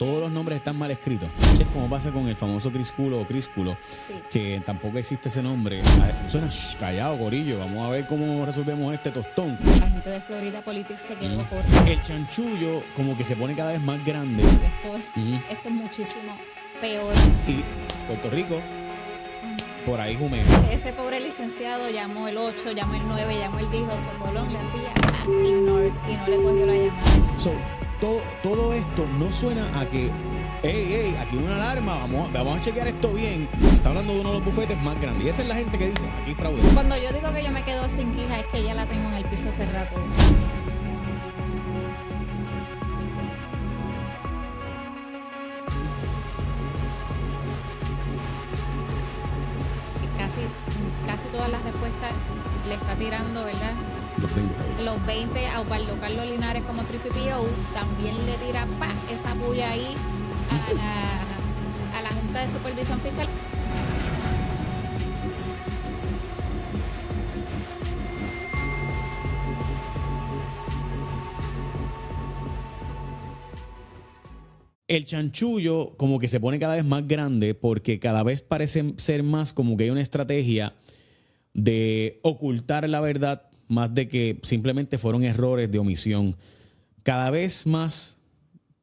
todos los nombres están mal escritos. Es como pasa con el famoso Crisculo o Crísculo, Sí. que tampoco existe ese nombre. Suena callado, gorillo. Vamos a ver cómo resolvemos este tostón. La gente de Florida Politics se quedó corta. El chanchullo como que se pone cada vez más grande. Esto es muchísimo peor. Y Puerto Rico, por ahí jumea. Ese pobre licenciado llamó el 8, llamó el 9, llamó el 10, Josué Colón le hacía ignore y no le cogió la llamada. So, todo esto no suena a que, hey, aquí hay una alarma, vamos a chequear esto bien. Se está hablando de uno de los bufetes más grandes. Y esa es la gente que dice, aquí fraude. Cuando yo digo que yo me quedo sin quija, es que ya la tengo en el piso hace rato. Casi todas las respuestas le está tirando, ¿verdad? Los 20 a Osvaldo Carlos Linares como TPPO, también le tira esa bulla ahí a la Junta de Supervisión Fiscal. El chanchullo como que se pone cada vez más grande porque cada vez parece ser más como que hay una estrategia de ocultar la verdad más de que simplemente fueron errores de omisión. Cada vez más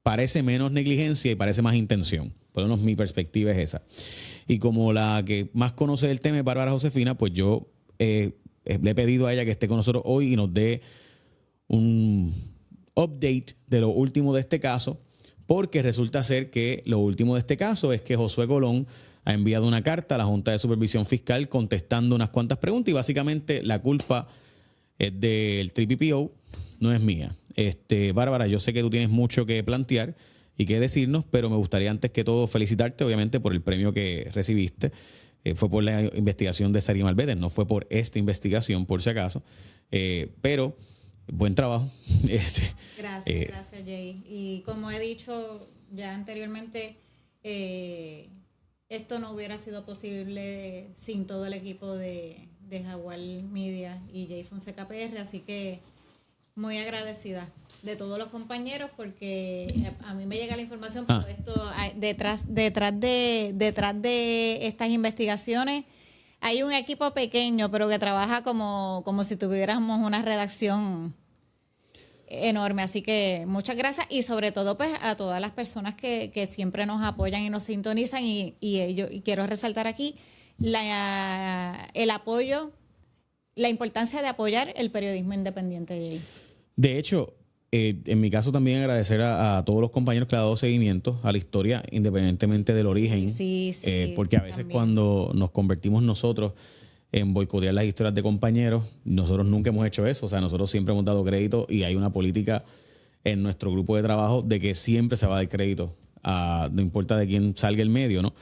parece menos negligencia y parece más intención. Por lo menos mi perspectiva es esa. Y como la que más conoce del tema es Bárbara Josefina, pues yo le he pedido a ella que esté con nosotros hoy y nos dé un update de lo último de este caso, porque resulta ser que lo último de este caso es que Josué Colón ha enviado una carta a la Junta de Supervisión Fiscal contestando unas cuantas preguntas y básicamente la culpa es del TPPO, no es mía. Bárbara, yo sé que tú tienes mucho que plantear y que decirnos, pero me gustaría antes que todo felicitarte, obviamente, por el premio que recibiste. Fue por la investigación de Sari Malvete, no fue por esta investigación, por si acaso. Pero buen trabajo. Gracias, Jay. Y como he dicho ya anteriormente, esto no hubiera sido posible sin todo el equipo de Jaguar Media y Jay Fonseca PR, así que muy agradecida de todos los compañeros porque a mí me llega la información, pero esto detrás de estas investigaciones hay un equipo pequeño, pero que trabaja como si tuviéramos una redacción enorme. Así que muchas gracias y sobre todo pues a todas las personas que siempre nos apoyan y nos sintonizan y quiero resaltar aquí el apoyo, la importancia de apoyar el periodismo independiente, Jay. De hecho, en mi caso también agradecer a todos los compañeros que han dado seguimiento a la historia independientemente del origen. Sí, porque a veces también cuando nos convertimos nosotros en boicotear las historias de compañeros, nosotros nunca hemos hecho eso. O sea, nosotros siempre hemos dado crédito y hay una política en nuestro grupo de trabajo de que siempre se va a dar crédito, no importa de quién salga el medio, ¿no?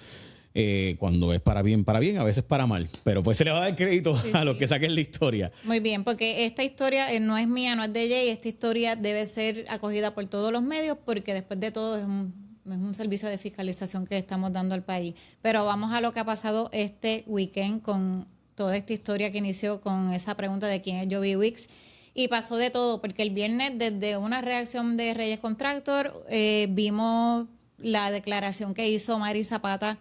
Cuando es para bien, a veces para mal, pero pues se le va a dar crédito a los que saquen la historia. Muy bien, porque esta historia no es mía, no es de Jay, esta historia debe ser acogida por todos los medios porque después de todo es un servicio de fiscalización que estamos dando al país. Pero vamos a lo que ha pasado este weekend con toda esta historia que inició con esa pregunta de quién es Jovi Wicks. Y pasó de todo, porque el viernes desde una reacción de Reyes Contractor vimos la declaración que hizo Mari Zapata,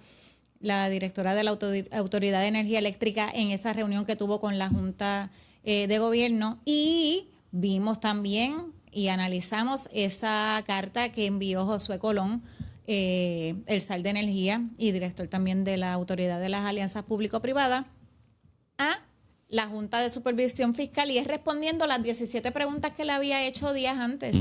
la directora de la Autoridad de Energía Eléctrica, en esa reunión que tuvo con la Junta de Gobierno, y vimos también y analizamos esa carta que envió Josué Colón, el SAR de Energía y director también de la Autoridad de las Alianzas Público-Privadas, a la Junta de Supervisión Fiscal, y es respondiendo las 17 preguntas que le había hecho días antes.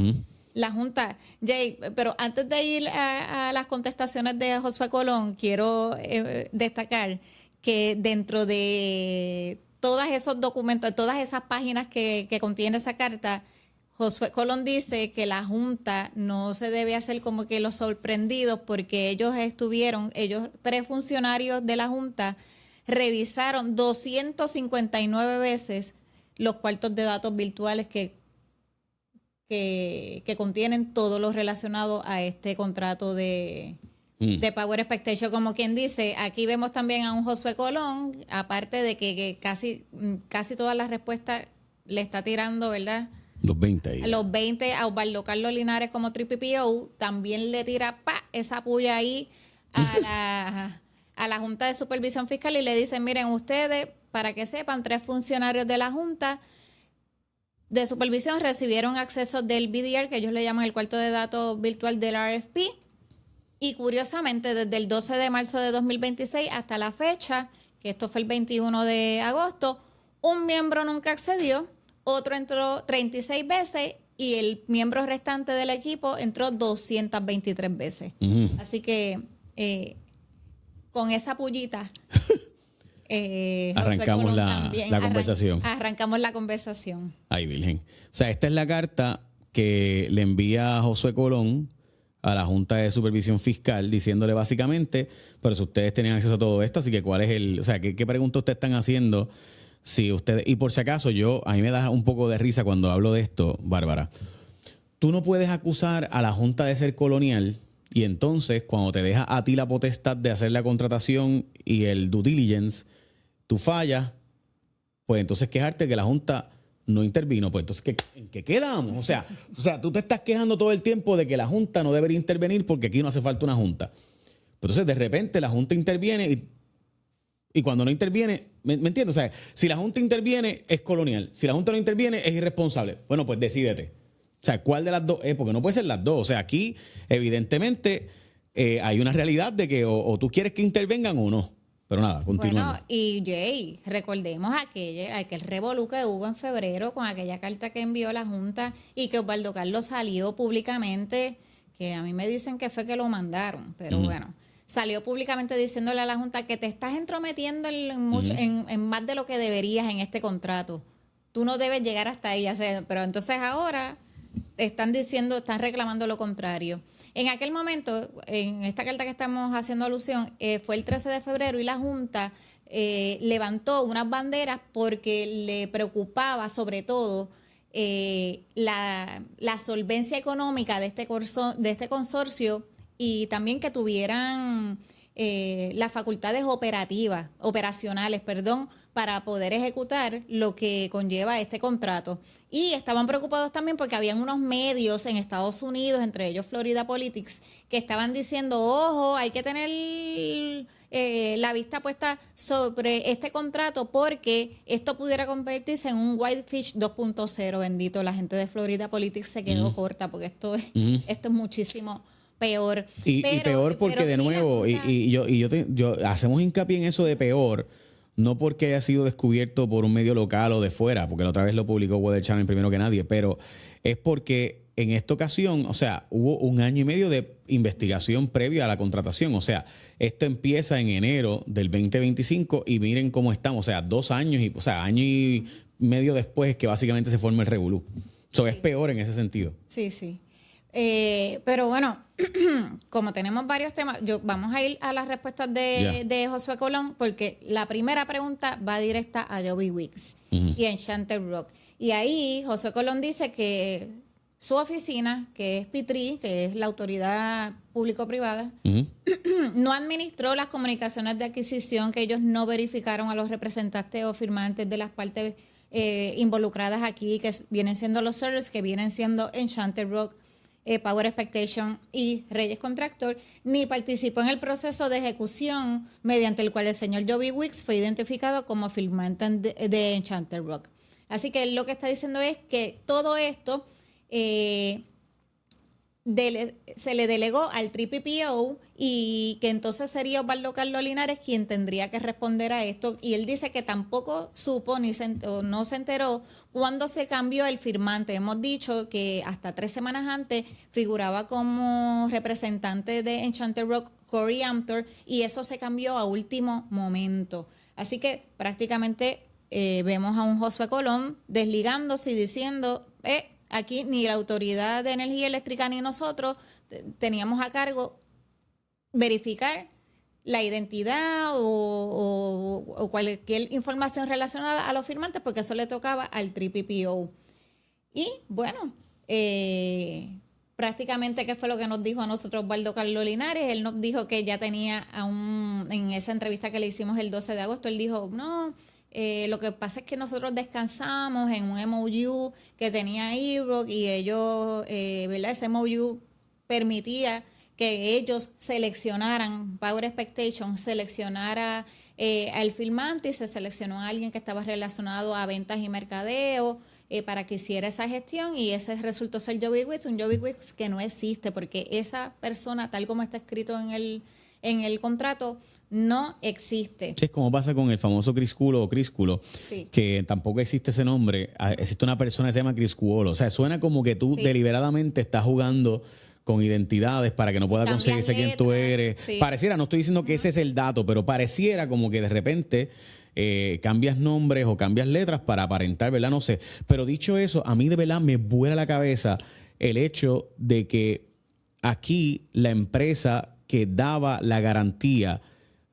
La Junta. Jay, pero antes de ir a las contestaciones de Josué Colón, quiero destacar que dentro de todos esos documentos, todas esas páginas que contiene esa carta, Josué Colón dice que la Junta no se debe hacer como que los sorprendidos porque ellos 3 funcionarios de la Junta, revisaron 259 veces los cuartos de datos virtuales que contienen todo lo relacionado a este contrato de Power Expectation. Como quien dice, aquí vemos también a un Josué Colón, aparte de que casi todas las respuestas le está tirando, ¿verdad?, Los 20 ahí. Los 20 a Osvaldo Carlos Linares como TPPO, también le tira esa puya ahí a la Junta de Supervisión Fiscal y le dicen, miren ustedes, para que sepan, 3 funcionarios de la Junta de Supervisión recibieron acceso del BDR, que ellos le llaman el cuarto de datos virtual del RFP, y curiosamente desde el 12 de marzo de 2026 hasta la fecha, que esto fue el 21 de agosto, un miembro nunca accedió, otro entró 36 veces y el miembro restante del equipo entró 223 veces. Así que con esa pullita arrancamos la conversación. Arrancamos la conversación. Ay, Virgen. O sea, esta es la carta que le envía Josué Colón a la Junta de Supervisión Fiscal diciéndole básicamente, pero si ustedes tenían acceso a todo esto, así que cuál es el, o sea, ¿qué pregunta ustedes están haciendo? Si ustedes, y por si acaso a mí me da un poco de risa cuando hablo de esto, Bárbara. Tú no puedes acusar a la Junta de ser colonial y entonces cuando te deja a ti la potestad de hacer la contratación y el due diligence, tú fallas, pues entonces quejarte que la Junta no intervino. Pues entonces, ¿en qué quedamos? O sea, tú te estás quejando todo el tiempo de que la Junta no debería intervenir porque aquí no hace falta una Junta. Entonces, de repente, la Junta interviene y cuando no interviene, ¿me entiendes? O sea, si la Junta interviene, es colonial. Si la Junta no interviene, es irresponsable. Bueno, pues decídete. O sea, ¿cuál de las dos es? Porque no puede ser las dos. O sea, aquí, evidentemente, hay una realidad de que o tú quieres que intervengan o no. Pero nada, continuando. Bueno, y Jay, recordemos aquel revolú que hubo en febrero con aquella carta que envió la Junta y que Osvaldo Carlos salió públicamente, que a mí me dicen que fue que lo mandaron, pero bueno, salió públicamente diciéndole a la Junta que te estás entrometiendo en más de lo que deberías en este contrato. Tú no debes llegar hasta ahí, pero entonces ahora están reclamando lo contrario. En aquel momento, en esta carta que estamos haciendo alusión, fue el 13 de febrero y la Junta levantó unas banderas porque le preocupaba sobre todo la solvencia económica de este consorcio y también que tuvieran las facultades operacionales, para poder ejecutar lo que conlleva este contrato. Y estaban preocupados también porque habían unos medios en Estados Unidos, entre ellos Florida Politics, que estaban diciendo, ojo, hay que tener la vista puesta sobre este contrato porque esto pudiera convertirse en un Whitefish 2.0, bendito. La gente de Florida Politics se quedó corta porque esto es muchísimo peor. Y peor porque, de nuevo, yo hacemos hincapié en eso de peor, no porque haya sido descubierto por un medio local o de fuera, porque la otra vez lo publicó Weather Channel primero que nadie, pero es porque en esta ocasión, o sea, hubo 1 año y medio de investigación previa a la contratación. O sea, esto empieza en enero del 2025 y miren cómo estamos. O sea, 2 años, año y medio después es que básicamente se forma el revolú. Eso es peor en ese sentido. Sí, sí. Pero bueno, como tenemos varios temas, vamos a ir a las respuestas de Josué Colón, porque la primera pregunta va directa a Joby Wicks y Enchanted Rock. Y ahí Josué Colón dice que su oficina, que es PITRI, que es la autoridad público-privada, no administró las comunicaciones de adquisición, que ellos no verificaron a los representantes o firmantes de las partes involucradas aquí, que vienen siendo los servers, que vienen siendo Enchanted Rock, Power Expectation y Reyes Contractor, ni participó en el proceso de ejecución mediante el cual el señor Joby Wicks fue identificado como firmante de Enchanted Rock. Así que lo que está diciendo es que todo esto se le delegó al TPPO y que entonces sería Osvaldo Carlos Linares quien tendría que responder a esto. Y él dice que tampoco supo no se enteró cuando se cambió el firmante. Hemos dicho que hasta 3 semanas antes figuraba como representante de Enchanted Rock Corey Amtor y eso se cambió a último momento. Así que prácticamente vemos a un Josué Colón desligándose y diciendo, aquí ni la Autoridad de Energía Eléctrica ni nosotros teníamos a cargo verificar la identidad o cualquier información relacionada a los firmantes, porque eso le tocaba al TPPO. Y bueno, prácticamente, ¿qué fue lo que nos dijo a nosotros Osvaldo Carlos Linares? Él nos dijo que ya tenía en esa entrevista que le hicimos el 12 de agosto, él dijo, no, lo que pasa es que nosotros descansamos en un MOU que tenía IROC y ellos, ¿verdad? Ese MOU permitía que ellos seleccionaran, Power Expectation seleccionara al firmante y se seleccionó a alguien que estaba relacionado a ventas y mercadeo para que hiciera esa gestión, y ese resultó ser Joby Wicks, un Joby Wicks que no existe porque esa persona, tal como está escrito en el contrato, no existe. Sí, es como pasa con el famoso Crisculo o Crisculo, Sí. que tampoco existe ese nombre. Existe una persona que se llama Criscuolo. O sea, suena como que tú deliberadamente estás jugando con identidades para que no pueda conseguirse quién tú eres. Sí. Pareciera, no estoy diciendo que ese es el dato, pero pareciera como que de repente cambias nombres o cambias letras para aparentar, ¿verdad? No sé. Pero dicho eso, a mí de verdad me vuela la cabeza el hecho de que aquí la empresa que daba la garantía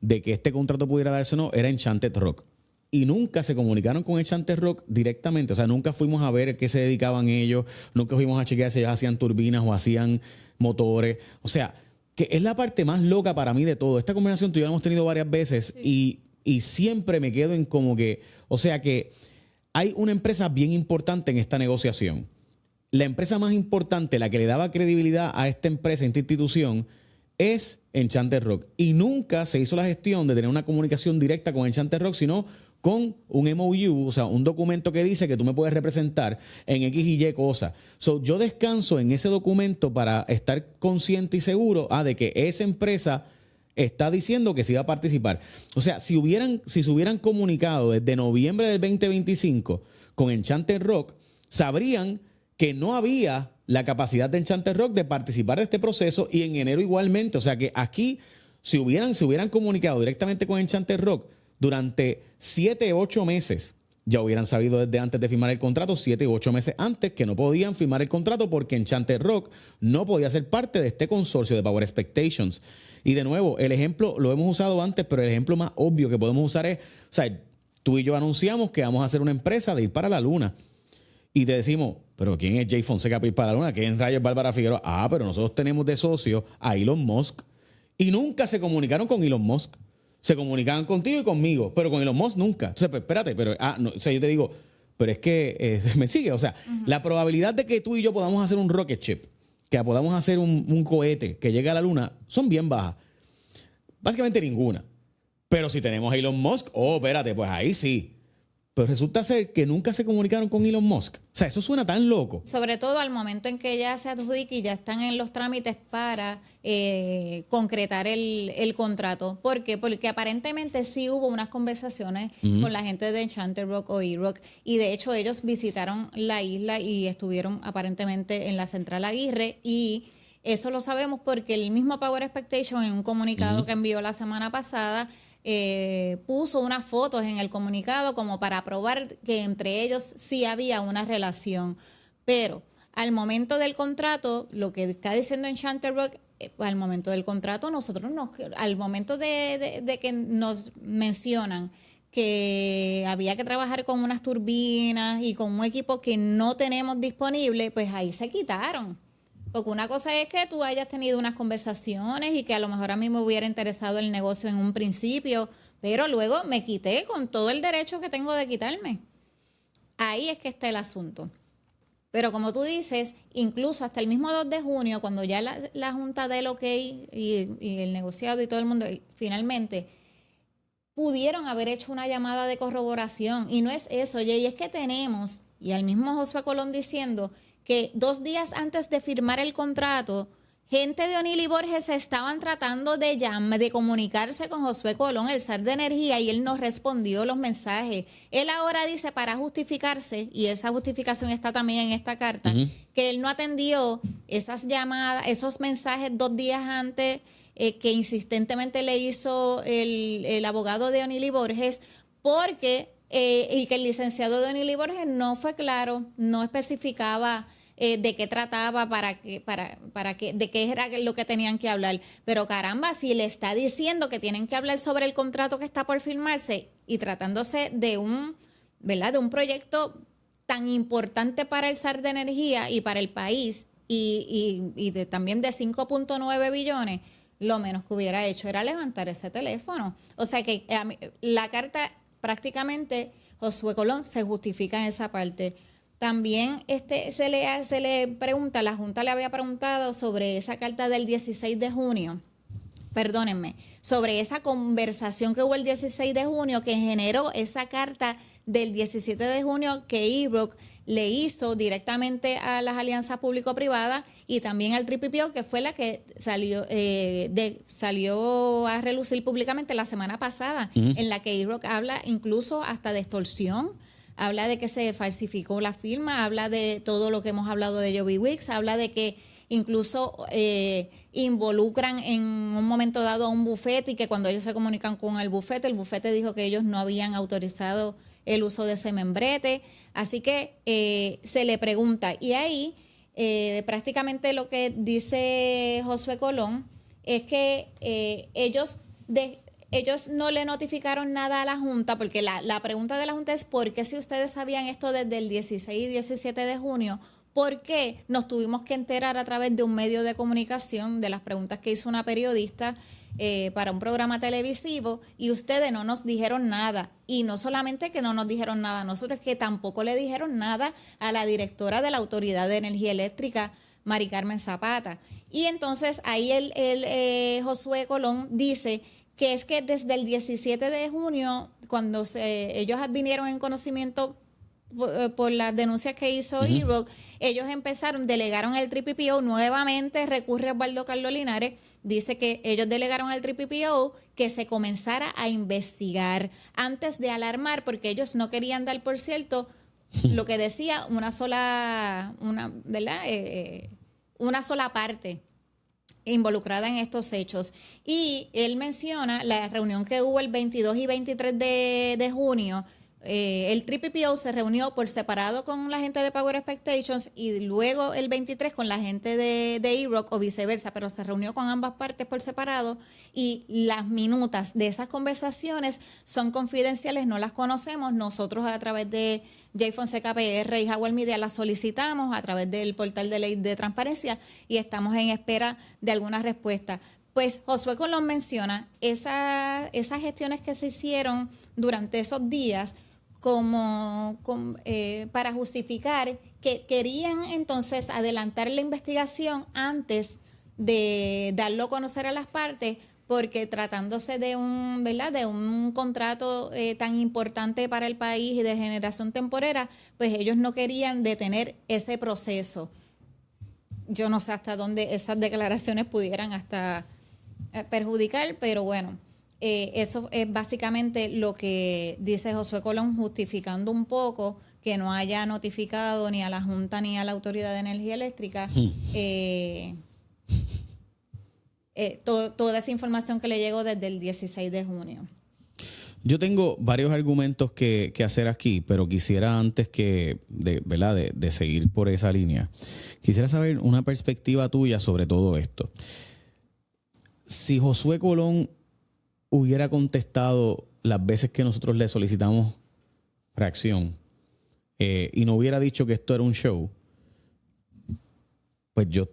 de que este contrato pudiera darse o no era Enchanted Rock. Y nunca se comunicaron con Enchanted Rock directamente. O sea, nunca fuimos a ver a qué se dedicaban ellos, nunca fuimos a chequear si ellos hacían turbinas o hacían motores. O sea, que es la parte más loca para mí de todo. Esta conversación tú y yo la hemos tenido varias veces y siempre me quedo en como que, o sea que hay una empresa bien importante en esta negociación. La empresa más importante, la que le daba credibilidad a esta empresa, a esta institución, es Enchanted Rock. Y nunca se hizo la gestión de tener una comunicación directa con Enchanted Rock, sino con un MOU, o sea, un documento que dice que tú me puedes representar en X y Y cosas. So, yo descanso en ese documento para estar consciente y seguro de que esa empresa está diciendo que sí va a participar. O sea, si se hubieran comunicado desde noviembre del 2025 con Enchanted Rock, sabrían que no había la capacidad de Enchanted Rock de participar de este proceso, y en enero igualmente. O sea que aquí, si hubieran comunicado directamente con Enchanted Rock durante 7 u 8 meses, ya hubieran sabido desde antes de firmar el contrato, 7 u 8 meses antes, que no podían firmar el contrato porque Enchanted Rock no podía ser parte de este consorcio de Power Expectations. Y de nuevo, el ejemplo lo hemos usado antes, pero el ejemplo más obvio que podemos usar es, o sea, tú y yo anunciamos que vamos a hacer una empresa de ir para la luna. Y te decimos, pero ¿quién es Jay Fonseca para ir para la luna? ¿Quién es Rayos Bárbara Figueroa? Pero nosotros tenemos de socio a Elon Musk. Y nunca se comunicaron con Elon Musk. Se comunicaban contigo y conmigo, pero con Elon Musk nunca. Entonces, pues, espérate, pero no, o sea, yo te digo, pero es que me sigue. O sea, la probabilidad de que tú y yo podamos hacer un rocket ship, que podamos hacer un cohete que llegue a la luna, son bien bajas. Básicamente ninguna. Pero si tenemos a Elon Musk, espérate, pues ahí sí. Pero resulta ser que nunca se comunicaron con Elon Musk. O sea, eso suena tan loco. Sobre todo al momento en que ya se adjudica y ya están en los trámites para concretar el contrato. ¿Por qué? Porque aparentemente sí hubo unas conversaciones con la gente de Enchanted Rock o E-Rock, y de hecho ellos visitaron la isla y estuvieron aparentemente en la Central Aguirre, y eso lo sabemos porque el mismo Power Expectation, en un comunicado que envió la semana pasada, puso unas fotos en el comunicado como para probar que entre ellos sí había una relación. Pero al momento del contrato, lo que está diciendo Enchanted Rock, al momento del contrato, al momento de que nos mencionan que había que trabajar con unas turbinas y con un equipo que no tenemos disponible, pues ahí se quitaron. Porque una cosa es que tú hayas tenido unas conversaciones y que a lo mejor a mí me hubiera interesado el negocio en un principio, pero luego me quité con todo el derecho que tengo de quitarme. Ahí es que está el asunto. Pero como tú dices, incluso hasta el mismo 2 de junio, cuando ya la Junta del OK y el negociado y todo el mundo finalmente pudieron haber hecho una llamada de corroboración. Y no es eso, Jay, es que tenemos, y al mismo Josué Colón diciendo que 2 días antes de firmar el contrato, gente de O'Neill y Borges estaban tratando de comunicarse con Josué Colón, el zar de energía, y él no respondió los mensajes. Él ahora dice, para justificarse, y esa justificación está también en esta carta, que él no atendió esas llamadas, esos mensajes 2 días antes que insistentemente le hizo el abogado de O'Neill y Borges, porque y que el licenciado de O'Neill y Borges no fue claro, no especificaba de qué trataba, de qué era lo que tenían que hablar. Pero caramba, si le está diciendo que tienen que hablar sobre el contrato que está por firmarse y tratándose de ¿verdad?, de un proyecto tan importante para el zar de energía y para el país, y también de 5.9 billones, lo menos que hubiera hecho era levantar ese teléfono. O sea que la carta prácticamente Josué Colón se justifica en esa parte. También se le pregunta, la Junta le había preguntado sobre esa carta del 16 de junio, perdónenme, sobre esa conversación que hubo el 16 de junio que generó esa carta del 17 de junio que IROC le hizo directamente a las alianzas público-privadas y también al TPPO, que fue la que salió a relucir públicamente la semana pasada, en la que IROC habla incluso hasta de extorsión, habla de que se falsificó la firma, habla de todo lo que hemos hablado de Joby Wicks, habla de que incluso involucran en un momento dado a un bufete y que cuando ellos se comunican con el bufete dijo que ellos no habían autorizado el uso de ese membrete. Así que se le pregunta. Y ahí prácticamente lo que dice Josué Colón es que ellos no le notificaron nada a la Junta, porque la pregunta de la Junta es ¿por qué si ustedes sabían esto desde el 16 y 17 de junio? ¿Por qué nos tuvimos que enterar a través de un medio de comunicación de las preguntas que hizo una periodista para un programa televisivo y ustedes no nos dijeron nada? Y no solamente que no nos dijeron nada a nosotros, es que tampoco le dijeron nada a la directora de la Autoridad de Energía Eléctrica, Mari Carmen Zapata. Y entonces ahí Josué Colón dice que es que desde el 17 de junio, cuando ellos vinieron en conocimiento por las denuncias que hizo IROC, ellos delegaron al TPPO, nuevamente recurre a Osvaldo Carlos Linares, dice que ellos delegaron al TPPO que se comenzara a investigar antes de alarmar, porque ellos no querían dar, por cierto, lo que decía una sola parte involucrada en estos hechos. Y él menciona la reunión que hubo el 22 y 23 de junio. El TPPO se reunió por separado con la gente de Power Expectations y luego el 23 con la gente de IROC o viceversa, pero se reunió con ambas partes por separado y las minutas de esas conversaciones son confidenciales, no las conocemos. Nosotros a través de Jay Fonseca PR y Howard Media las solicitamos a través del portal de ley de transparencia y estamos en espera de alguna respuesta. Pues Josué Colón menciona esas gestiones que se hicieron durante esos días para justificar que querían entonces adelantar la investigación antes de darlo a conocer a las partes, porque tratándose de un contrato tan importante para el país y de generación temporera, pues ellos no querían detener ese proceso. Yo no sé hasta dónde esas declaraciones pudieran hasta perjudicar, pero bueno. Eso es básicamente lo que dice Josué Colón, justificando un poco que no haya notificado ni a la Junta ni a la Autoridad de Energía Eléctrica toda esa información que le llegó desde el 16 de junio. Yo tengo varios argumentos que hacer aquí, pero quisiera antes de seguir por esa línea, quisiera saber una perspectiva tuya sobre todo esto. Si Josué Colón hubiera contestado las veces que nosotros le solicitamos reacción y no hubiera dicho que esto era un show, pues yo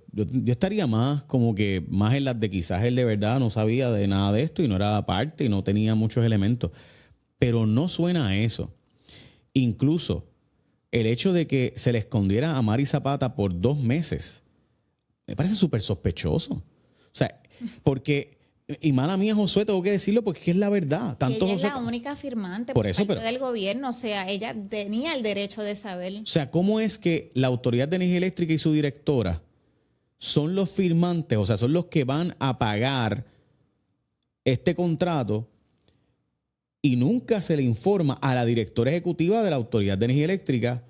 estaría más en las de quizás él de verdad no sabía de nada de esto y no era parte y no tenía muchos elementos. Pero no suena a eso. Incluso el hecho de que se le escondiera a Mari Zapata por 2 meses me parece súper sospechoso. O sea, porque... Y mala mía, Josué, tengo que decirlo porque es que es la verdad. Tanto ella Josué, es la única firmante por eso, del gobierno, o sea, ella tenía el derecho de saber. O sea, ¿cómo es que la Autoridad de Energía Eléctrica y su directora son los firmantes, o sea, son los que van a pagar este contrato y nunca se le informa a la directora ejecutiva de la Autoridad de Energía Eléctrica,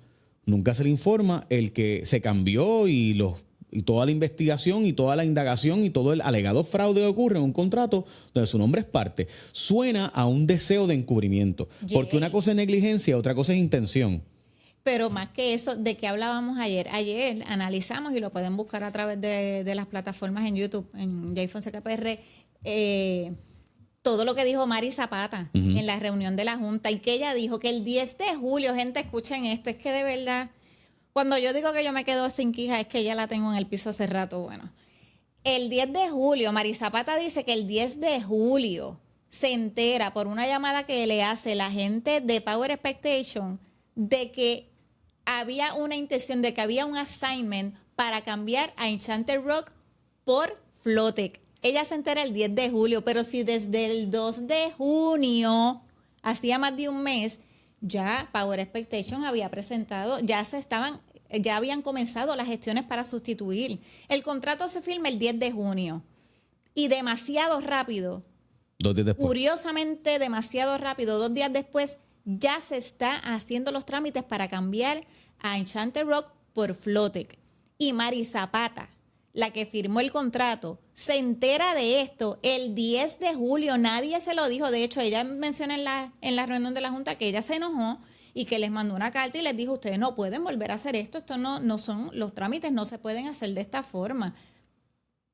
nunca se le informa el que se cambió y toda la investigación y toda la indagación y todo el alegado fraude que ocurre en un contrato donde su nombre es parte? Suena a un deseo de encubrimiento. Porque una cosa es negligencia, otra cosa es intención. Pero más que eso, ¿de qué hablábamos ayer? Ayer analizamos, y lo pueden buscar a través de las plataformas en YouTube, en Jay Fonseca PR, todo lo que dijo Mari Zapata en la reunión de la Junta y que ella dijo que el 10 de julio, gente, escuchen esto, es que de verdad... Cuando yo digo que yo me quedo sin quija, es que ya la tengo en el piso hace rato. Bueno, el 10 de julio, Mari Zapata dice que el 10 de julio se entera por una llamada que le hace la gente de Power Expectation de que había una intención, de que había un assignment para cambiar a Enchanted Rock por Flowtech. Ella se entera el 10 de julio, pero si desde el 2 de junio, hacía más de un mes, ya Power Expectation había presentado, ya habían comenzado las gestiones para sustituir. El contrato se firma el 10 de junio y demasiado rápido. 2 días después. Curiosamente, demasiado rápido, 2 días después, ya se está haciendo los trámites para cambiar a Enchanted Rock por Flowtech. Y Mari Zapata, la que firmó el contrato, se entera de esto el 10 de julio. Nadie se lo dijo. De hecho, ella menciona en la reunión de la Junta que ella se enojó y que les mandó una carta y les dijo, ustedes no pueden volver a hacer esto. Esto no son, los trámites no se pueden hacer de esta forma.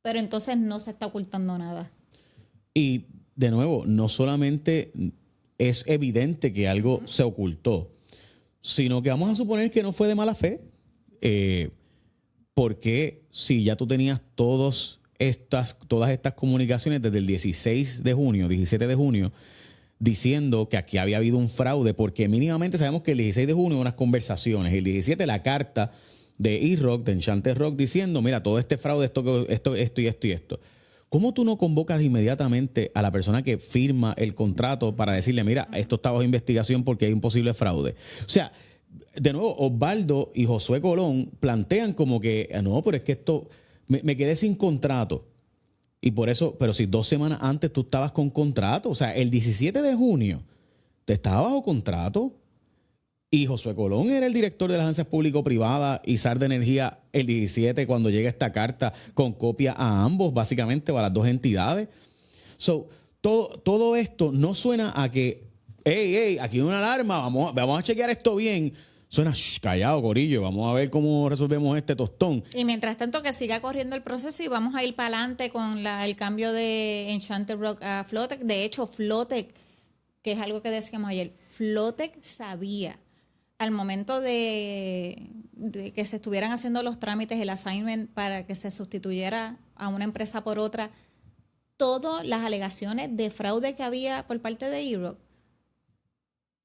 Pero entonces no se está ocultando nada. Y de nuevo, no solamente es evidente que algo se ocultó, sino que vamos a suponer que no fue de mala fe. Porque si ya tú tenías todas estas comunicaciones desde el 16 de junio, 17 de junio, diciendo que aquí había habido un fraude, porque mínimamente sabemos que el 16 de junio hubo unas conversaciones, el 17 la carta de E-Rock, de Enchanted Rock, diciendo, mira, todo este fraude, esto y esto. ¿Cómo tú no convocas inmediatamente a la persona que firma el contrato para decirle, mira, esto está bajo investigación porque hay un posible fraude? O sea, de nuevo, Osvaldo y Josué Colón plantean como que, no, pero es que esto, me quedé sin contrato. Y por eso, pero si 2 semanas antes tú estabas con contrato, o sea, el 17 de junio te estaba bajo contrato y Josué Colón era el director de las agencias público-privadas y SAR de Energía el 17 cuando llega esta carta con copia a ambos, básicamente, o a las dos entidades. So, todo esto no suena a que hey, aquí hay una alarma, vamos a chequear esto bien. Suena callado, corillo, vamos a ver cómo resolvemos este tostón. Y mientras tanto que siga corriendo el proceso y vamos a ir para adelante con el cambio de Enchanted Rock a Flowtech. De hecho, Flowtech, que es algo que decíamos ayer, Flowtech sabía al momento de que se estuvieran haciendo los trámites, el assignment para que se sustituyera a una empresa por otra, todas las alegaciones de fraude que había por parte de E-Rock.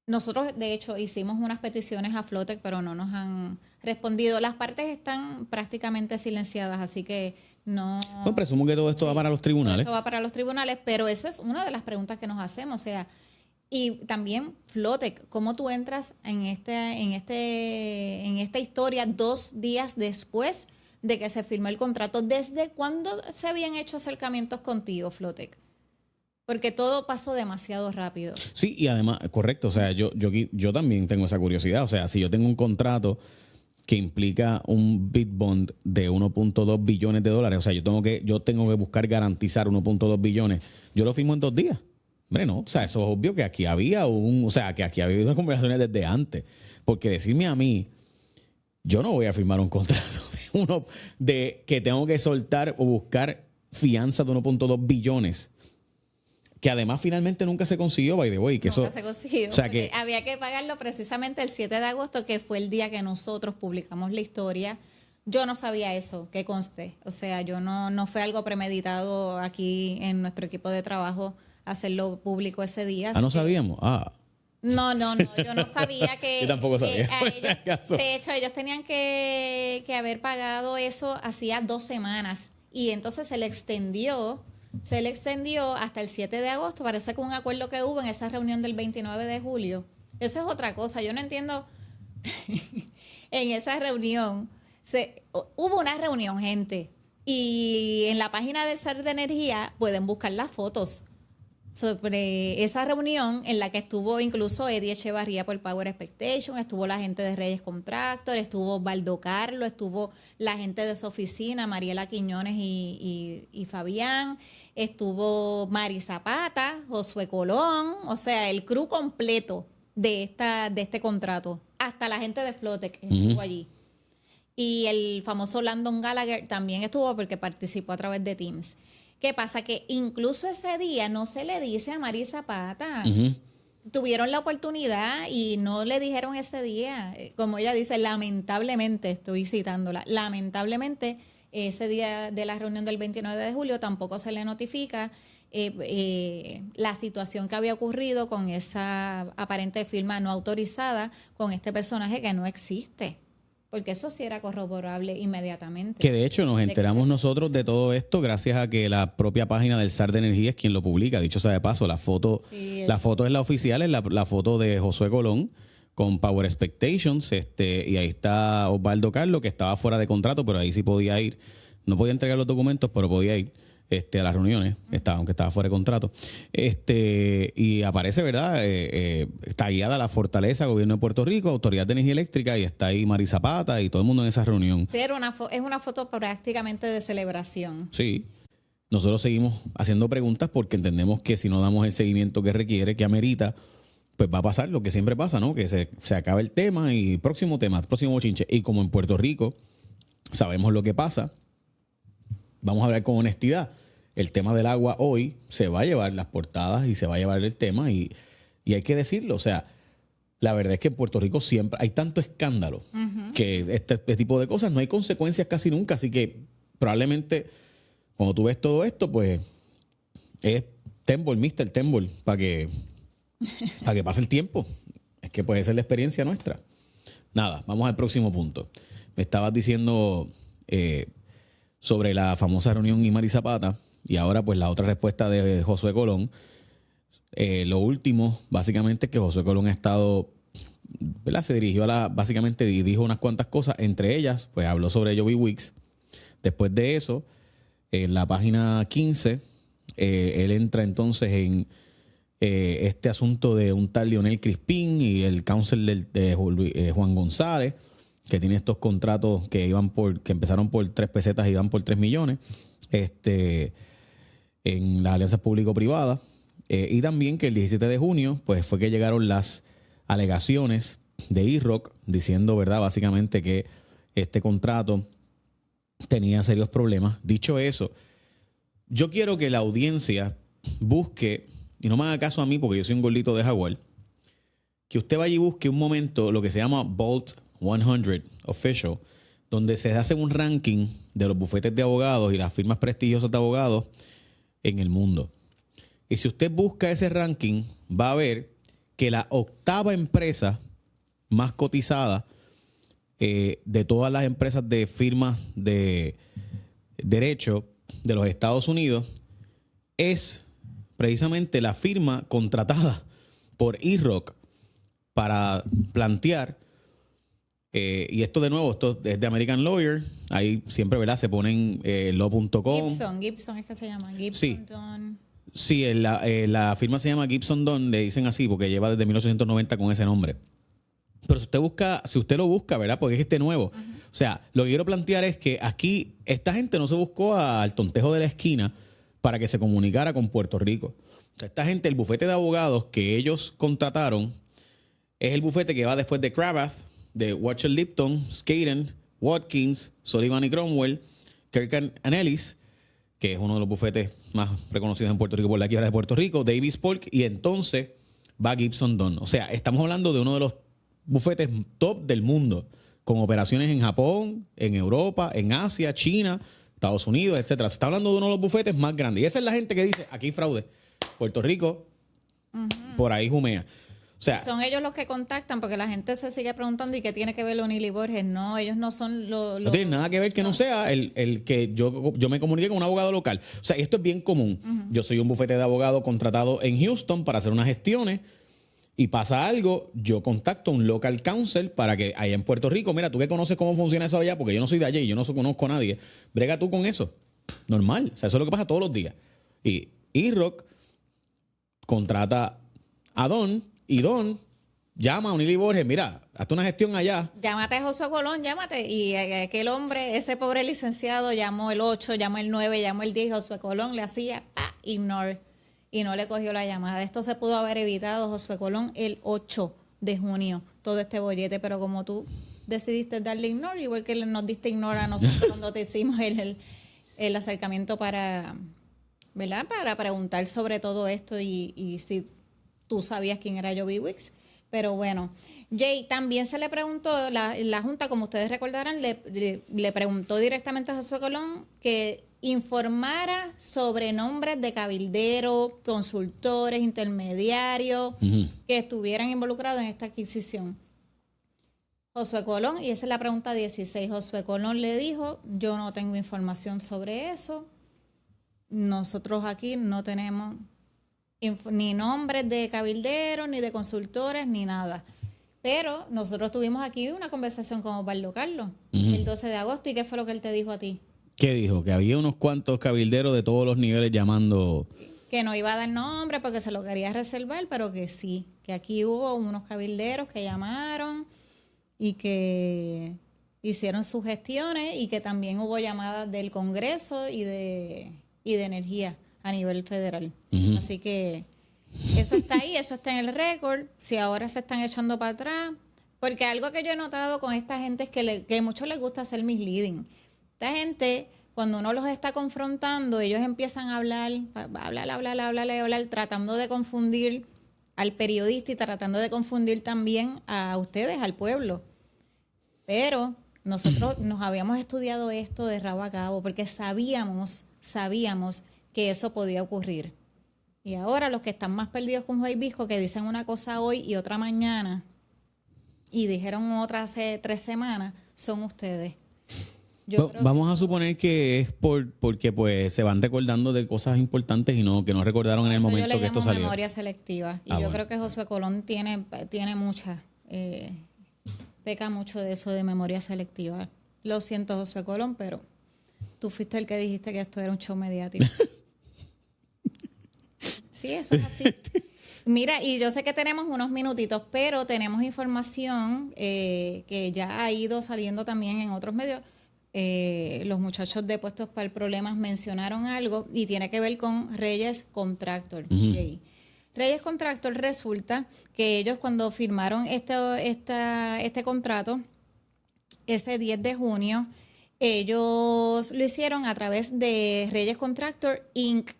Nosotros, de hecho, hicimos unas peticiones a Flowtech, pero no nos han respondido. Las partes están prácticamente silenciadas, así que no... Bueno, presumo que todo esto va para los tribunales. Esto va para los tribunales, pero eso es una de las preguntas que nos hacemos. O sea, y también Flowtech, ¿cómo tú entras en esta historia 2 días después de que se firmó el contrato? ¿Desde cuándo se habían hecho acercamientos contigo, Flowtech? Porque todo pasó demasiado rápido. Sí, y además, correcto, o sea, yo también tengo esa curiosidad. O sea, si yo tengo un contrato que implica un bid bond de 1.2 billones de dólares, o sea, yo tengo que buscar garantizar 1.2 billones, yo lo firmo en 2 días. Hombre, no, o sea, eso es obvio que aquí había habido conversaciones desde antes. Porque decirme a mí, yo no voy a firmar un contrato de que tengo que soltar o buscar fianza de 1.2 billones. Que además finalmente nunca se consiguió, by the way. Nunca se consiguió. O sea, que había que pagarlo precisamente el 7 de agosto, que fue el día que nosotros publicamos la historia. Yo no sabía eso, que conste. O sea, yo no fue algo premeditado aquí en nuestro equipo de trabajo hacerlo público ese día. ¿No sabíamos? No, yo no sabía que... Yo tampoco sabía. De hecho, ellos tenían que haber pagado eso hacía 2 semanas. Y entonces se le extendió hasta el 7 de agosto. Parece que un acuerdo que hubo en esa reunión del 29 de julio. Eso es otra cosa. Yo no entiendo. En esa reunión, hubo una reunión, gente. Y en la página del SAR de Energía pueden buscar las fotos sobre esa reunión en la que estuvo incluso Eddie Echevarría por Power Expectation, estuvo la gente de Reyes Contractor, estuvo Baldo Carlo, estuvo la gente de su oficina, Mariela Quiñones y Fabián, estuvo Mari Zapata, Josué Colón, o sea, el crew completo de este contrato, hasta la gente de Flowtech estuvo allí. Y el famoso Landon Gallagher también estuvo porque participó a través de Teams. ¿Qué pasa? Que incluso ese día no se le dice a Mari Zapata. Tuvieron la oportunidad y no le dijeron ese día. Como ella dice, lamentablemente, estoy citándola, lamentablemente ese día de la reunión del 29 de julio tampoco se le notifica la situación que había ocurrido con esa aparente firma no autorizada con este personaje que no existe. Porque eso sí era corroborable inmediatamente. Que de hecho nos enteramos nosotros de todo esto gracias a que la propia página del SAR de Energía es quien lo publica. Dicho sea de paso, la foto es la oficial, es la foto de Josué Colón con Power Expectations, y ahí está Osvaldo Carlos, que estaba fuera de contrato, pero ahí sí podía ir. No podía entregar los documentos, pero podía ir a las reuniones, aunque estaba fuera de contrato. Y aparece, ¿verdad? Está guiada la Fortaleza, Gobierno de Puerto Rico, Autoridad de Energía Eléctrica, y está ahí Mari Zapata y todo el mundo en esa reunión. Sí, es una foto prácticamente de celebración. Sí. Nosotros seguimos haciendo preguntas porque entendemos que si no damos el seguimiento que requiere, que amerita, pues va a pasar lo que siempre pasa, ¿no? Que se acaba el tema y próximo bochinche. Y como en Puerto Rico sabemos lo que pasa, vamos a hablar con honestidad. El tema del agua hoy se va a llevar las portadas y se va a llevar el tema y hay que decirlo. O sea, la verdad es que en Puerto Rico siempre hay tanto escándalo que este tipo de cosas no hay consecuencias casi nunca. Así que probablemente cuando tú ves todo esto, pues es Mr. Tembol, para que pase el tiempo. Es que puede ser la experiencia nuestra. Nada, vamos al próximo punto. Me estabas diciendo sobre la famosa reunión Mari Zapata y ahora pues la otra respuesta de Josué Colón. Lo último, básicamente, es que Josué Colón ha estado, ¿verdad? Se dirigió básicamente dijo unas cuantas cosas, entre ellas, pues habló sobre Joby Wicks. Después de eso, en la página 15, él entra entonces en este asunto de un tal Lionel Crispín y el counsel de Juan González, que tiene estos contratos que empezaron por 3 pesetas y iban por 3 millones, en las alianzas público-privadas. Y también que el 17 de junio, pues fue que llegaron las alegaciones de E-Rock diciendo, ¿verdad? Básicamente que este contrato tenía serios problemas. Dicho eso, yo quiero que la audiencia busque, y no me haga caso a mí porque yo soy un gordito de Jaguar, que usted vaya y busque un momento lo que se llama Vault 100 Official, donde se hace un ranking de los bufetes de abogados y las firmas prestigiosas de abogados en el mundo. Y si usted busca ese ranking, va a ver que la 8ª empresa más cotizada de todas las empresas de firmas de derecho de los Estados Unidos es precisamente la firma contratada por E-Rock para plantear, y esto de nuevo, esto es de American Lawyer, ahí siempre, ¿verdad? Se ponen law.com. Gibson es que se llama. Gibson, sí. Dunn. Sí, la firma se llama Gibson Dunn, le dicen así porque lleva desde 1890 con ese nombre. Pero si usted lo busca, ¿verdad? Porque es nuevo. O sea, lo que quiero plantear es que aquí esta gente no se buscó al tontejo de la esquina para que se comunicara con Puerto Rico. O sea, esta gente, el bufete de abogados que ellos contrataron, es el bufete que va después de Cravath, de Watcher Lipton, Skaden, Watkins, Sullivan y Cromwell, Kirk and Ellis, que es uno de los bufetes más reconocidos en Puerto Rico por la quiebra de Puerto Rico, Davis Polk, y entonces va Gibson Dunn. O sea, estamos hablando de uno de los bufetes top del mundo, con operaciones en Japón, en Europa, en Asia, China, Estados Unidos, etcétera. Se está hablando de uno de los bufetes más grandes. Y esa es la gente que dice, aquí hay fraude. Puerto Rico, por ahí jumea. O sea, son ellos los que contactan, porque la gente se sigue preguntando, ¿y qué tiene que ver O'Neill y Borges? No, ellos no son los... No tiene nada que ver que no sea el que yo me comunique con un abogado local. O sea, esto es bien común. Yo soy un bufete de abogado contratado en Houston para hacer unas gestiones y pasa algo, yo contacto a un local counsel para que allá en Puerto Rico, mira, tú que conoces cómo funciona eso allá, porque yo no soy de allá y yo no conozco a nadie, brega tú con eso. Normal. O sea, eso es lo que pasa todos los días. Y E-Rock contrata a Don y Don llama a O'Neill y Borges, mira, hazte una gestión allá. Llámate a Josué Colón, llámate. Y aquel hombre, ese pobre licenciado, llamó el 8, llamó el 9, llamó el 10, Josué Colón le hacía ignore y no le cogió la llamada. Esto se pudo haber evitado, Josué Colón, el 8 de junio, todo este bollete, pero como tú decidiste darle ignore, igual que nos diste ignore a nosotros cuando te hicimos el acercamiento para, ¿verdad? Para preguntar sobre todo esto y si tú sabías quién era Joby Wicks, Pero bueno, Jay, también se le preguntó, la Junta, como ustedes recordarán, le preguntó directamente a Josué Colón que informara sobre nombres de cabilderos, consultores, intermediarios que estuvieran involucrados en esta adquisición. Josué Colón, y esa es la pregunta 16, Josué Colón le dijo, yo no tengo información sobre eso, nosotros aquí no tenemos ni nombres de cabilderos, ni de consultores, ni nada. Pero nosotros tuvimos aquí una conversación con Osvaldo Carlos el 12 de agosto. ¿Y qué fue lo que él te dijo a ti? ¿Qué dijo? Que había unos cuantos cabilderos de todos los niveles llamando... Que no iba a dar nombre porque se lo quería reservar, pero que sí, que aquí hubo unos cabilderos que llamaron y que hicieron sus gestiones y que también hubo llamadas del Congreso y de energía a nivel federal. Así que eso está ahí, eso está en el récord. Si ahora se están echando para atrás, porque algo que yo he notado con esta gente es que a muchos les gusta hacer misleading. Esta gente, cuando uno los está confrontando, ellos empiezan a hablar, tratando de confundir al periodista y tratando de confundir también a ustedes, al pueblo. Pero nosotros nos habíamos estudiado esto de rabo a cabo porque sabíamos que eso podía ocurrir. Y ahora los que están más perdidos con Juan Visco, que dicen una cosa hoy y otra mañana, y dijeron otra hace 3 semanas, son ustedes. Vamos a suponer que es porque pues se van recordando de cosas importantes y que no recordaron en el momento que esto salió. Memoria selectiva. Y yo creo que Josué Colón tiene mucha, peca mucho de eso de memoria selectiva. Lo siento, Josué Colón, pero tú fuiste el que dijiste que esto era un show mediático. Sí, eso es así. Mira, y yo sé que tenemos unos minutitos, pero tenemos información que ya ha ido saliendo también en otros medios. Los muchachos de Puestos para el Problemas mencionaron algo y tiene que ver con Reyes Contractor. Reyes Contractor, resulta que ellos cuando firmaron este contrato, ese 10 de junio, ellos lo hicieron a través de Reyes Contractor Inc.,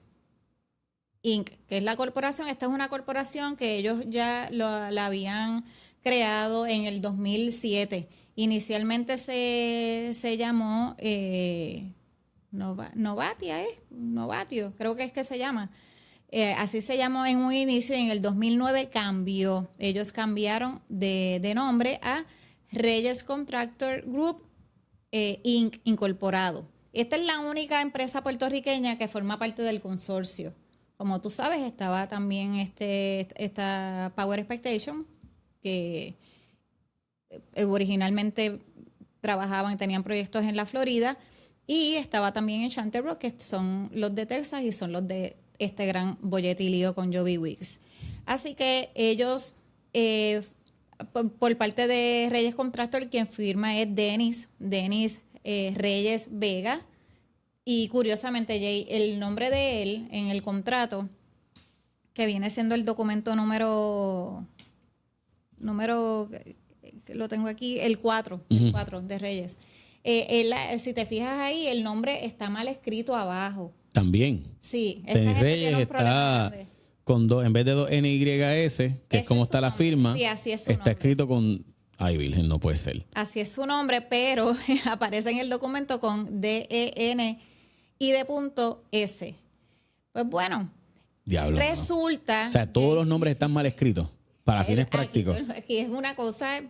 que es la corporación. Esta es una corporación que ellos ya la habían creado en el 2007. Inicialmente se llamó Novatio, creo que es que se llama. Así se llamó en un inicio y en el 2009 cambió. Ellos cambiaron de nombre a Reyes Contractor Group Inc. Incorporado. Esta es la única empresa puertorriqueña que forma parte del consorcio. Como tú sabes, estaba también esta Power Expectation, que originalmente tenían proyectos en la Florida, y estaba también en Chanterbrook, que son los de Texas y son los de este gran bollete y lío con Joby Wicks. Así que ellos, por parte de Reyes Contractor, quien firma es Denis Reyes Vega. Y curiosamente, Jay, el nombre de él en el contrato, que viene siendo el documento número lo tengo aquí, el 4 de Reyes. Si te fijas ahí, el nombre está mal escrito abajo. También. Sí. Denis Reyes está con en vez de 2 NYS, que es como está la firma, sí, así es su está nombre. escrito con... Ay, Virgen, no puede ser. Así es su nombre, pero aparece en el documento con DEN y de punto S. Pues bueno, Diablo, resulta... ¿no? O sea, todos los nombres están mal escritos para fines prácticos. Aquí es una cosa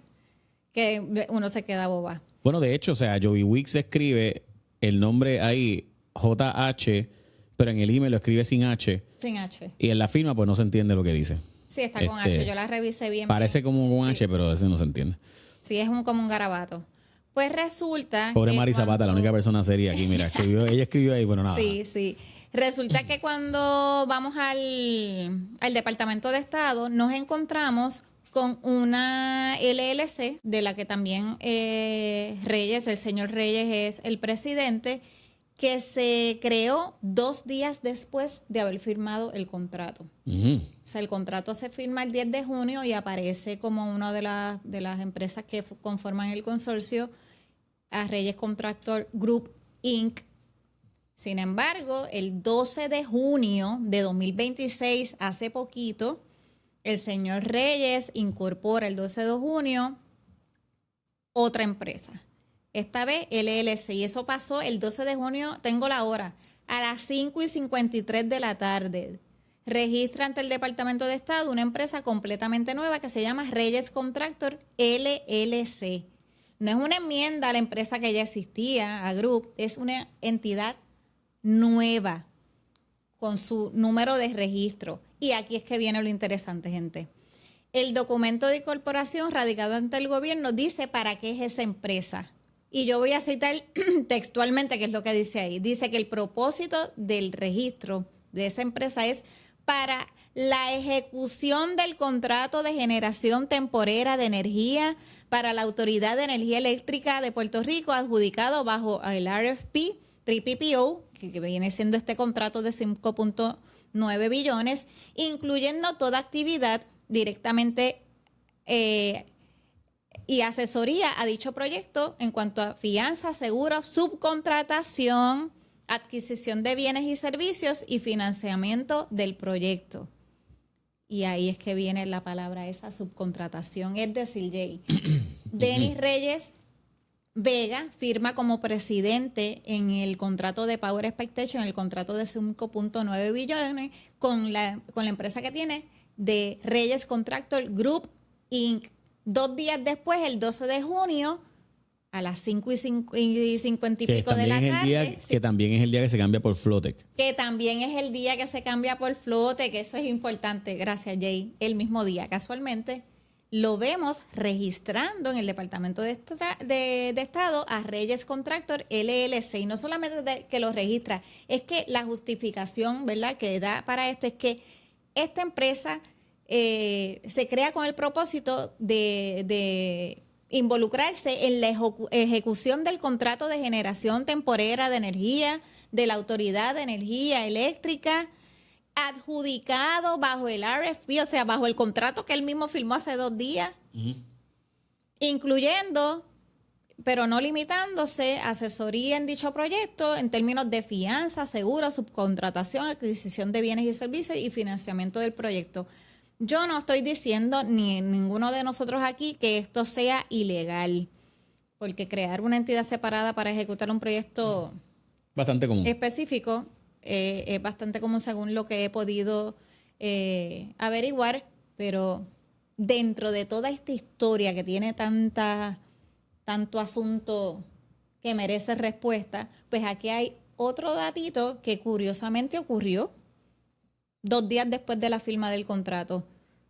que uno se queda boba. Bueno, de hecho, o sea, Joby Wicks escribe el nombre ahí, JH, pero en el email lo escribe sin H. Sin H. Y en la firma, pues no se entiende lo que dice. Sí, está con H. Yo la revisé bien. Parece como un H, pero ese no se entiende. Sí, es como un garabato. Pues resulta... Pobre Mari Zapata, la única persona seria aquí, mira, ella escribió ahí, bueno, nada. Sí. Resulta que cuando vamos al Departamento de Estado, nos encontramos con una LLC, de la que también Reyes, el señor Reyes, es el presidente, que se creó 2 días después de haber firmado el contrato. O sea, el contrato se firma el 10 de junio y aparece como una de las empresas que conforman el consorcio a Reyes Contractor Group Inc. Sin embargo, el 12 de junio de 2026, hace poquito, el señor Reyes incorpora el 12 de junio otra empresa. Esta vez LLC. Y eso pasó el 12 de junio, tengo la hora, a las 5:53 de la tarde. Registra ante el Departamento de Estado una empresa completamente nueva que se llama Reyes Contractor LLC. No es una enmienda a la empresa que ya existía, a Group, es una entidad nueva con su número de registro. Y aquí es que viene lo interesante, gente. El documento de incorporación radicado ante el gobierno dice para qué es esa empresa. Y yo voy a citar textualmente qué es lo que dice ahí. Dice que el propósito del registro de esa empresa es para la ejecución del contrato de generación temporera de energía para la Autoridad de Energía Eléctrica de Puerto Rico, adjudicado bajo el RFP 3PPO, que viene siendo este contrato de 5.9 billones, incluyendo toda actividad directamente y asesoría a dicho proyecto en cuanto a fianza, seguro, subcontratación, adquisición de bienes y servicios y financiamiento del proyecto. Y ahí es que viene la palabra esa, subcontratación. Es decir, Jay, Denis Reyes Vega firma como presidente en el contrato de Power Expectation, en el contrato de 5.9 billones, con la empresa que tiene de Reyes Contractor Group Inc. 2 días después, el 12 de junio, a las 5:50 y pico de la tarde. Que también es el día que se cambia por Flotec. Que también es el día que se cambia por Flotec, que eso es importante. Gracias, Jay. El mismo día, casualmente, lo vemos registrando en el Departamento de Estado a Reyes Contractor LLC. Y no solamente que lo registra, es que la justificación, ¿verdad?, que da para esto es que esta empresa se crea con el propósito de involucrarse en la ejecución del contrato de generación temporera de energía de la Autoridad de Energía Eléctrica, adjudicado bajo el RFP, o sea, bajo el contrato que él mismo firmó hace 2 días, incluyendo, pero no limitándose, asesoría en dicho proyecto en términos de fianza, seguro, subcontratación, adquisición de bienes y servicios y financiamiento del proyecto. Yo no estoy diciendo, ni ninguno de nosotros aquí, que esto sea ilegal, porque crear una entidad separada para ejecutar un proyecto bastante común específico es bastante común según lo que he podido averiguar, pero dentro de toda esta historia que tiene tanto asunto que merece respuesta, pues aquí hay otro datito que curiosamente ocurrió 2 días después de la firma del contrato.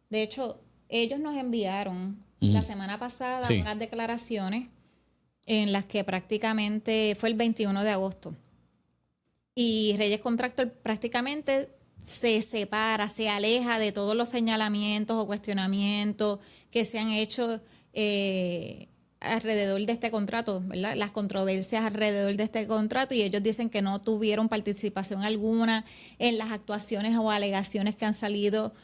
De hecho, ellos nos enviaron la semana pasada unas declaraciones en las que prácticamente fue el 21 de agosto. Y Reyes Contractor prácticamente se separa, se aleja de todos los señalamientos o cuestionamientos que se han hecho alrededor de este contrato, ¿verdad? Las controversias alrededor de este contrato, y ellos dicen que no tuvieron participación alguna en las actuaciones o alegaciones que han salido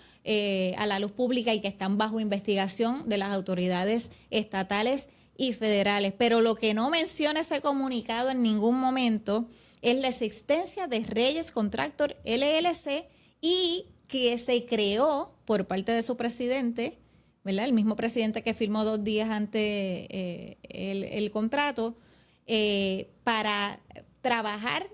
a la luz pública y que están bajo investigación de las autoridades estatales y federales. Pero lo que no menciona ese comunicado en ningún momento es la existencia de Reyes Contractor LLC, y que se creó por parte de su presidente, ¿verdad? El mismo presidente que firmó 2 días antes el contrato, para trabajar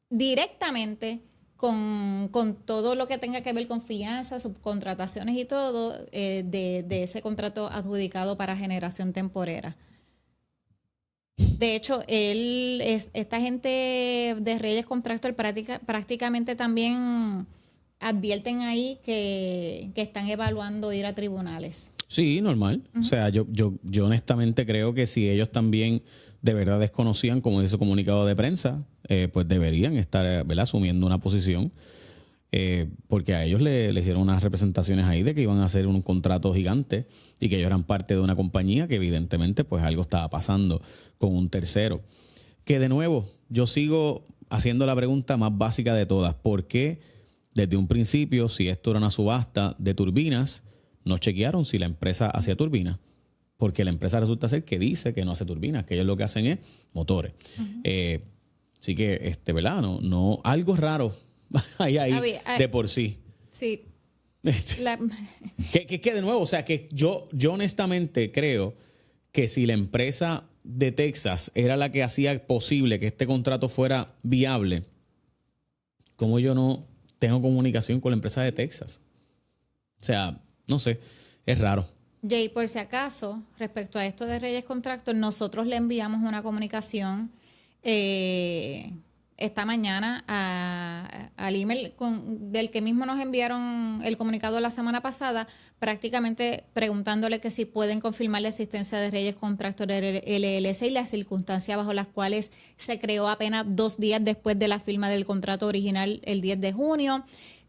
directamente con todo lo que tenga que ver con fianza, subcontrataciones y todo de ese contrato adjudicado para generación temporera. De hecho, esta gente de Reyes Contractor prácticamente también advierten ahí que están evaluando ir a tribunales. Sí, normal. O sea, yo honestamente creo que si ellos también de verdad desconocían, como dice el comunicado de prensa, pues deberían estar, ¿verdad?, asumiendo una posición, porque a ellos le hicieron unas representaciones ahí de que iban a hacer un contrato gigante y que ellos eran parte de una compañía que evidentemente pues algo estaba pasando con un tercero. Que de nuevo, yo sigo haciendo la pregunta más básica de todas. ¿Por qué desde un principio, si esto era una subasta de turbinas, no chequearon si la empresa hacía turbinas? Porque la empresa resulta ser que dice que no hace turbinas, que ellos lo que hacen es motores. Así que, ¿verdad? No, algo raro hay ahí de por sí. Sí. La- Que de nuevo, o sea, que yo honestamente creo que si la empresa de Texas era la que hacía posible que este contrato fuera viable, ¿cómo yo no tengo comunicación con la empresa de Texas? O sea, no sé, es raro. Jay, por si acaso, respecto a esto de Reyes Contractor, nosotros le enviamos una comunicación esta mañana al email del que mismo nos enviaron el comunicado la semana pasada, prácticamente preguntándole que si pueden confirmar la existencia de Reyes Contractor LLC y las circunstancias bajo las cuales se creó apenas 2 días después de la firma del contrato original el 10 de junio,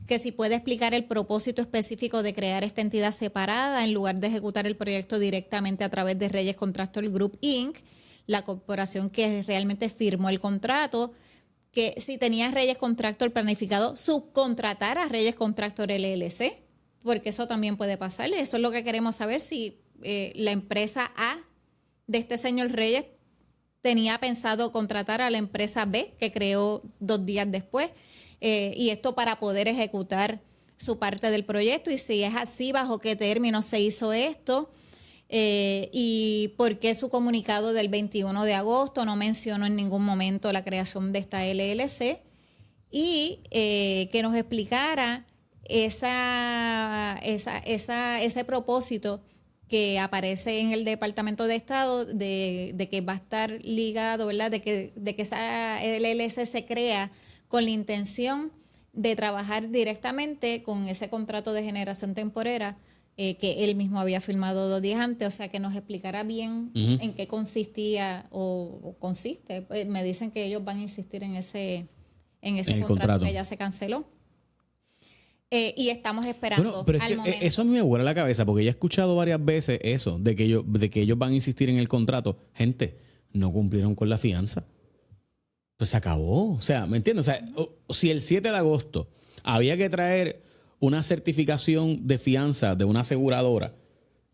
que si puede explicar el propósito específico de crear esta entidad separada en lugar de ejecutar el proyecto directamente a través de Reyes Contractor Group Inc., la corporación que realmente firmó el contrato, que si tenía Reyes Contractor planificado subcontratar a Reyes Contractor LLC, porque eso también puede pasar. Eso es lo que queremos saber, si la empresa A de este señor Reyes tenía pensado contratar a la empresa B, que creó 2 días después, y esto para poder ejecutar su parte del proyecto, y si es así, bajo qué términos se hizo esto. Y por qué su comunicado del 21 de agosto no mencionó en ningún momento la creación de esta LLC, y que nos explicara ese propósito que aparece en el Departamento de Estado de que va a estar ligado, ¿verdad? De que esa LLC se crea con la intención de trabajar directamente con ese contrato de generación temporera que él mismo había firmado 2 días antes. O sea, que nos explicara bien en qué consistía o consiste. Pues me dicen que ellos van a insistir en ese contrato que ya se canceló. Y estamos esperando. Bueno, pero es que momento. eso a mí me vuela la cabeza, porque ya he escuchado varias veces eso, de que ellos van a insistir en el contrato. Gente, no cumplieron con la fianza. Pues se acabó. O sea, ¿me entiendes? O sea, si el 7 de agosto había que traer una certificación de fianza de una aseguradora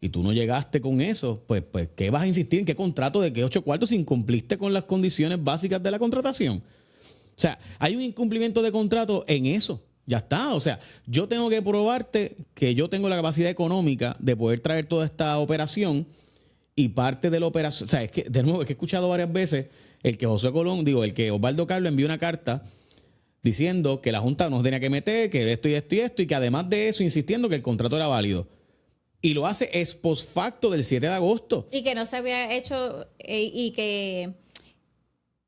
y tú no llegaste con eso, pues ¿qué vas a insistir? ¿En qué contrato de qué 8 cuartos si incumpliste con las condiciones básicas de la contratación? O sea, hay un incumplimiento de contrato en eso. Ya está. O sea, yo tengo que probarte que yo tengo la capacidad económica de poder traer toda esta operación, y parte de la operación, o sea, es que, de nuevo, es que he escuchado varias veces el que el que Osvaldo Carlos envió una carta diciendo que la Junta no tenía que meter, que esto y esto y esto, y que además de eso, insistiendo que el contrato era válido. Y lo hace ex post facto del 7 de agosto. Y que no se había hecho, y que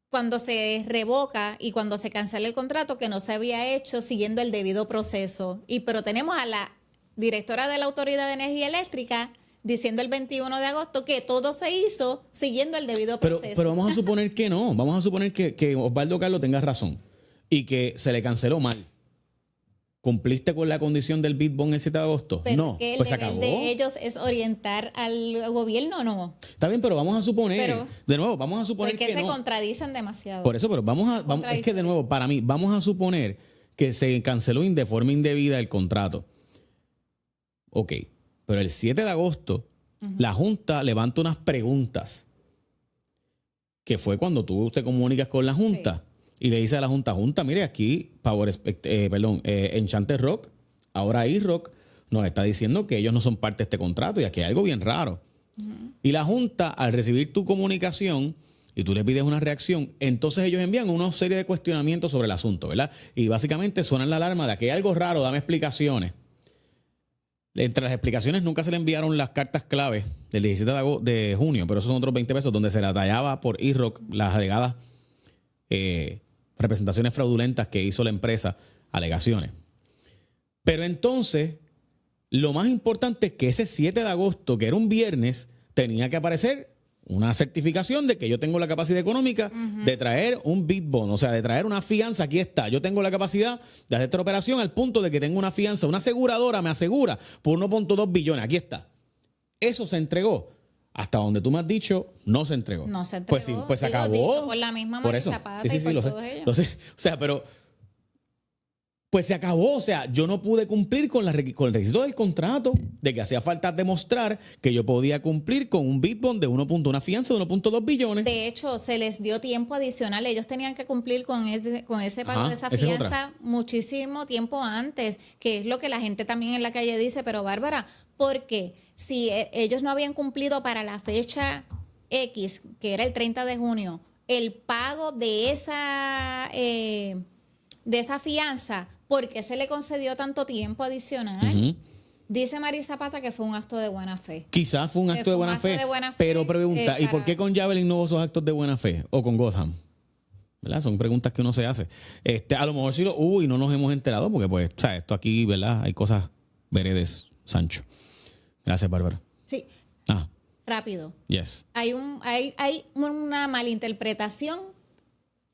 cuando se revoca y cuando se cancela el contrato, que no se había hecho siguiendo el debido proceso. Pero tenemos a la directora de la Autoridad de Energía Eléctrica diciendo el 21 de agosto que todo se hizo siguiendo el debido proceso. Pero vamos a suponer que no. Vamos a suponer que Osvaldo Carlos tenga razón y que se le canceló mal. ¿Cumpliste con la condición del bid bond el 7 de agosto? Pero no, que el pues se deber acabó. de ellos es orientar al gobierno, ¿no? Está bien, pero vamos a suponer, Pero, de nuevo, vamos a suponer porque que se no. contradicen demasiado. Por eso, pero es que de nuevo, para mí, vamos a suponer que se canceló de forma indebida el contrato. Ok, pero el 7 de agosto, la Junta levanta unas preguntas, que fue cuando tú te comunicas con la Junta. Sí. Y le dice a la Junta, mire, aquí Enchanted Rock, ahora E-Rock, nos está diciendo que ellos no son parte de este contrato y aquí hay algo bien raro. Y la Junta, al recibir tu comunicación y tú le pides una reacción, entonces ellos envían una serie de cuestionamientos sobre el asunto, ¿verdad? Y básicamente suenan la alarma de que hay algo raro, dame explicaciones. Entre las explicaciones nunca se le enviaron las cartas clave del 17 de junio, pero esos son otros 20 pesos donde se le detallaba por E-Rock las alegadas representaciones fraudulentas que hizo la empresa, alegaciones. Pero entonces, lo más importante es que ese 7 de agosto, que era un viernes, tenía que aparecer una certificación de que yo tengo la capacidad económica de traer un bid bond, o sea, de traer una fianza. Aquí está, yo tengo la capacidad de hacer esta operación al punto de que tengo una fianza, una aseguradora me asegura por 1.2 billones, aquí está. Eso se entregó. Hasta donde tú me has dicho, no se entregó. No se entregó. Pues sí, pues se acabó. Dicho por la misma Marisa Zapata y por todos ellos. O sea, pero pues se acabó. O sea, yo no pude cumplir con el requisito del contrato de que hacía falta demostrar que yo podía cumplir con un bid bond de una fianza de 1.2 billones. De hecho, se les dio tiempo adicional. Ellos tenían que cumplir con ese pago de esa esa es fianza muchísimo tiempo antes, que es lo que la gente también en la calle dice. Pero Bárbara, ¿por qué? Si ellos no habían cumplido para la fecha X, que era el 30 de junio, el pago de esa fianza, ¿por qué se le concedió tanto tiempo adicional? Dice Mari Zapata que fue un acto de buena fe. Quizás fue un acto de buena fe. Pero pregunta, ¿y por qué con Javelin no hubo esos actos de buena fe? ¿O con Gotham? ¿Verdad? Son preguntas que uno se hace. A lo mejor sí lo hubo y no nos hemos enterado porque, pues, o sea, esto aquí, ¿verdad? Hay cosas veredes, Sancho. Gracias, Bárbara. Sí. Rápido. Yes. Hay una malinterpretación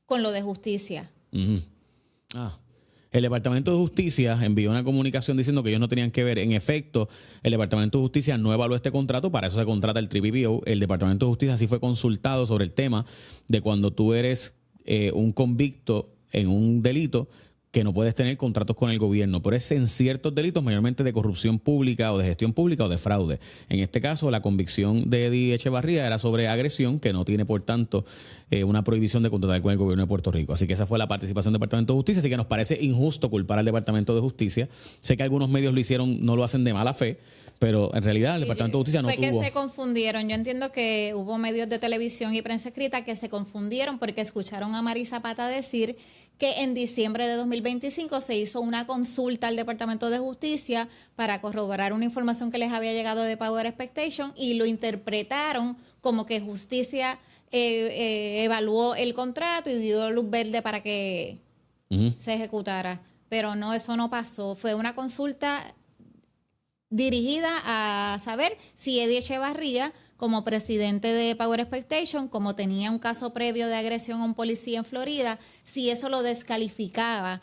con lo de justicia. El Departamento de Justicia envió una comunicación diciendo que ellos no tenían que ver. En efecto, el Departamento de Justicia no evaluó este contrato, para eso se contrata el TPPO. El Departamento de Justicia sí fue consultado sobre el tema de cuando tú eres un convicto en un delito que no puedes tener contratos con el gobierno, pero es en ciertos delitos, mayormente de corrupción pública o de gestión pública o de fraude. En este caso, la convicción de Eddie Echevarría era sobre agresión, que no tiene, por tanto, una prohibición de contratar con el gobierno de Puerto Rico. Así que esa fue la participación del Departamento de Justicia, así que nos parece injusto culpar al Departamento de Justicia. Sé que algunos medios lo hicieron, no lo hacen de mala fe, pero en realidad el Departamento de Justicia no tuvo... Fue que se confundieron. Yo entiendo que hubo medios de televisión y prensa escrita que se confundieron porque escucharon a Mari Zapata decir que en diciembre de 2025 se hizo una consulta al Departamento de Justicia para corroborar una información que les había llegado de Power Expectation y lo interpretaron como que Justicia evaluó el contrato y dio luz verde para que se ejecutara. Pero no, eso no pasó. Fue una consulta dirigida a saber si Eddie Echevarría, como presidente de Power Expectation, como tenía un caso previo de agresión a un policía en Florida, si eso lo descalificaba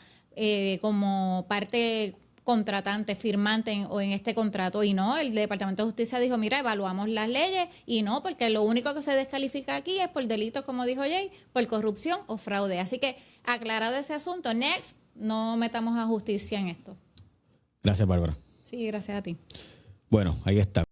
como parte contratante, firmante en este contrato. Y no, el Departamento de Justicia dijo, mira, evaluamos las leyes y no, porque lo único que se descalifica aquí es por delitos, como dijo Jay, por corrupción o fraude. Así que, aclarado ese asunto, next, no metamos a justicia en esto. Gracias, Bárbara. Sí, gracias a ti. Bueno, ahí está.